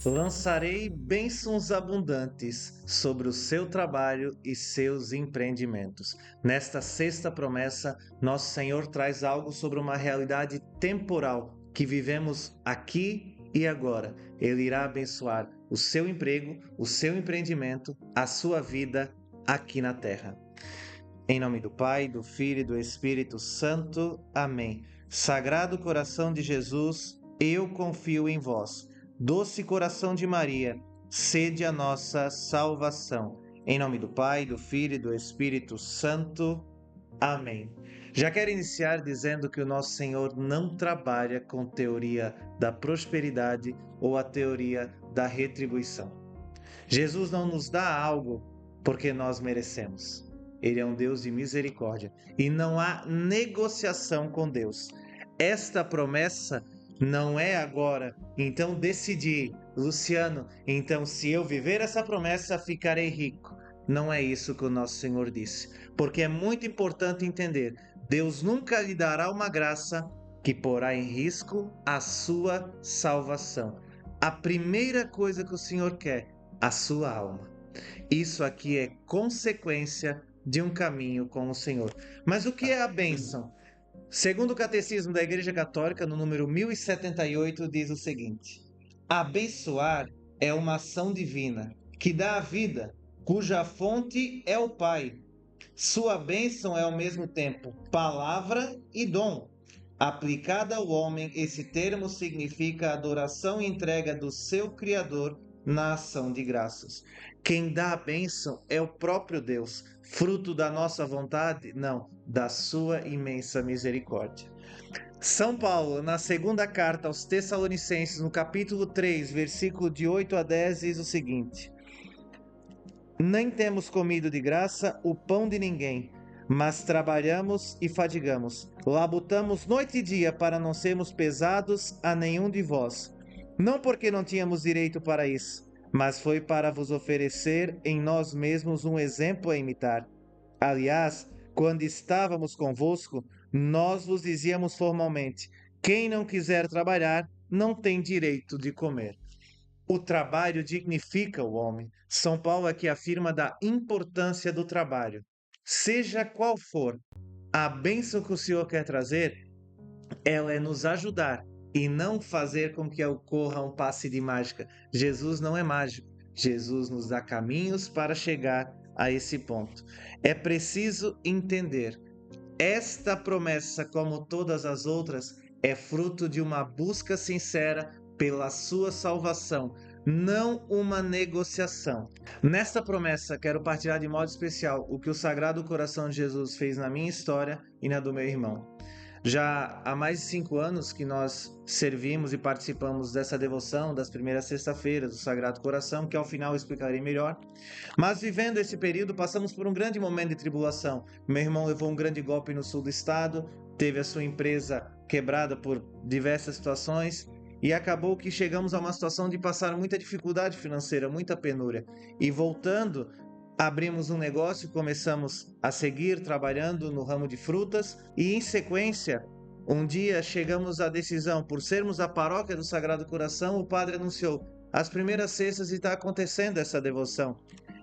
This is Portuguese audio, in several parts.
Lançarei bênçãos abundantes sobre o seu trabalho e seus empreendimentos. Nesta sexta promessa, nosso Senhor traz algo sobre uma realidade temporal que vivemos aqui e agora. Ele irá abençoar o seu emprego, o seu empreendimento, a sua vida aqui na terra. Em nome do Pai, do Filho e do Espírito Santo. Amém. Sagrado coração de Jesus, eu confio em vós. Doce coração de Maria, sede a nossa salvação. Em nome do Pai, do Filho e do Espírito Santo. Amém. Já quero iniciar dizendo que o nosso Senhor não trabalha com teoria da prosperidade ou a teoria da retribuição. Jesus não nos dá algo porque nós merecemos. Ele é um Deus de misericórdia e não há negociação com Deus. Esta promessa não é agora, então decidi, Luciano, então se eu viver essa promessa, ficarei rico. Não é isso que o nosso Senhor disse, porque é muito importante entender, Deus nunca lhe dará uma graça que porá em risco a sua salvação. A primeira coisa que o Senhor quer, a sua alma. Isso aqui é consequência de um caminho com o Senhor. Mas o que é a bênção? Segundo o Catecismo da Igreja Católica, no número 1078, diz o seguinte: abençoar é uma ação divina que dá a vida, cuja fonte é o Pai. Sua bênção é ao mesmo tempo palavra e dom. Aplicada ao homem, esse termo significa adoração e entrega do seu Criador na ação de graças. Quem dá a bênção é o próprio Deus, fruto da nossa vontade? Não, da sua imensa misericórdia. São Paulo, na segunda carta aos Tessalonicenses, no capítulo 3, versículo de 8 a 10, diz o seguinte: nem temos comido de graça o pão de ninguém, mas trabalhamos e fadigamos. Labutamos noite e dia para não sermos pesados a nenhum de vós. Não porque não tínhamos direito para isso, mas foi para vos oferecer em nós mesmos um exemplo a imitar. Aliás, quando estávamos convosco, nós vos dizíamos formalmente: quem não quiser trabalhar, não tem direito de comer. O trabalho dignifica o homem. São Paulo aqui afirma da importância do trabalho. Seja qual for a bênção que o Senhor quer trazer, ela é nos ajudar e não fazer com que ocorra um passe de mágica. Jesus não é mágico. Jesus nos dá caminhos para chegar a esse ponto. É preciso entender. Esta promessa, como todas as outras, é fruto de uma busca sincera pela sua salvação, não uma negociação. Nesta promessa, quero partilhar de modo especial o que o Sagrado Coração de Jesus fez na minha história e na do meu irmão. Já há mais de 5 anos que nós servimos e participamos dessa devoção das primeiras sexta-feiras do Sagrado Coração, que ao final eu explicarei melhor. Mas vivendo esse período, passamos por um grande momento de tribulação. Meu irmão levou um grande golpe no sul do estado, teve a sua empresa quebrada por diversas situações e acabou que chegamos a uma situação de passar muita dificuldade financeira, muita penúria. E voltando, abrimos um negócio, começamos a seguir trabalhando no ramo de frutas e, em sequência, um dia chegamos à decisão, por sermos a paróquia do Sagrado Coração, o padre anunciou: as primeiras sextas está acontecendo essa devoção.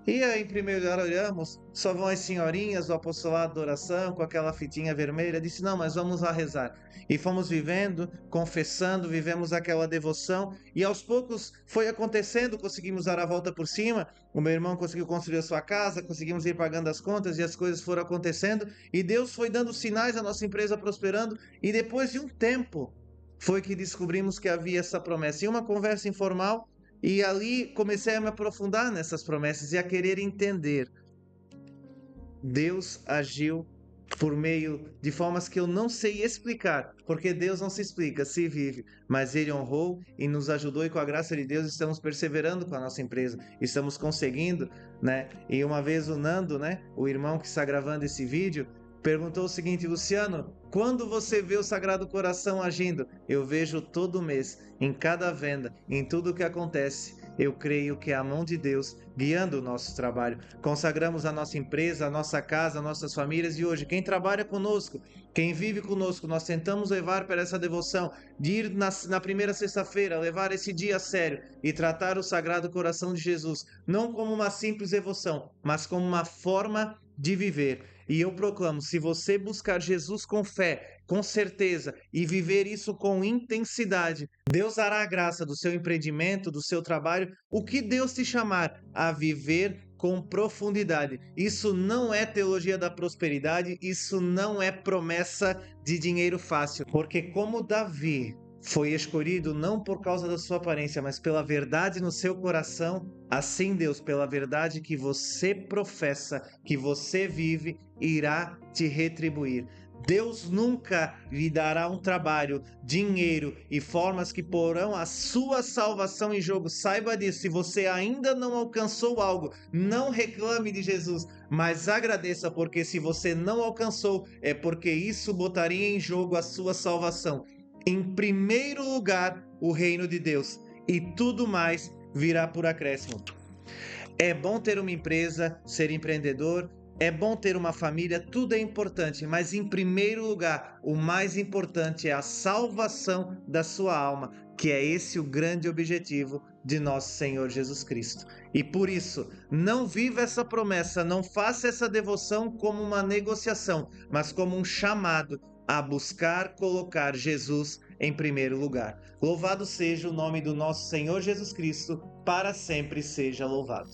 E aí, em primeiro lugar, olhamos, só vão as senhorinhas do apostolado da oração com aquela fitinha vermelha. Disse: não, mas vamos lá rezar. E fomos vivendo, confessando, vivemos aquela devoção. E aos poucos foi acontecendo, conseguimos dar a volta por cima. O meu irmão conseguiu construir a sua casa, conseguimos ir pagando as contas e as coisas foram acontecendo. E Deus foi dando sinais, a nossa empresa prosperando. E depois de um tempo, foi que descobrimos que havia essa promessa. Em uma conversa informal, e ali comecei a me aprofundar nessas promessas e a querer entender. Deus agiu por meio de formas que eu não sei explicar, porque Deus não se explica, se vive, mas Ele honrou e nos ajudou e com a graça de Deus estamos perseverando com a nossa empresa, estamos conseguindo, né? E uma vez o Nando, né, o irmão que está gravando esse vídeo, perguntou o seguinte: Luciano, quando você vê o Sagrado Coração agindo? Eu vejo todo mês, em cada venda, em tudo o que acontece. eu creio que é a mão de Deus guiando o nosso trabalho. Consagramos a nossa empresa, a nossa casa, nossas famílias, e hoje quem trabalha conosco, quem vive conosco, nós tentamos levar para essa devoção, de ir na primeira sexta-feira, levar esse dia a sério e tratar o Sagrado Coração de Jesus, não como uma simples devoção, mas como uma forma de viver. E eu proclamo, se você buscar Jesus com fé, com certeza, e viver isso com intensidade, Deus dará a graça do seu empreendimento, do seu trabalho, o que Deus te chamar a viver com profundidade. Isso não é teologia da prosperidade, isso não é promessa de dinheiro fácil, porque como Davi foi escolhido não por causa da sua aparência, mas pela verdade no seu coração, assim Deus, pela verdade que você professa, que você vive, irá te retribuir. Deus nunca lhe dará um trabalho, dinheiro e formas que porão a sua salvação em jogo. Saiba disso. Se você ainda não alcançou algo, não reclame de Jesus, mas agradeça, porque se você não alcançou, é porque isso botaria em jogo a sua salvação. Em primeiro lugar, o reino de Deus, e tudo mais virá por acréscimo. É bom ter uma empresa, ser empreendedor, é bom ter uma família, tudo é importante, mas em primeiro lugar, o mais importante é a salvação da sua alma, que é esse o grande objetivo de nosso Senhor Jesus Cristo. E por isso, não viva essa promessa, não faça essa devoção como uma negociação, mas como um chamado a buscar colocar Jesus em primeiro lugar. Louvado seja o nome do nosso Senhor Jesus Cristo, para sempre seja louvado.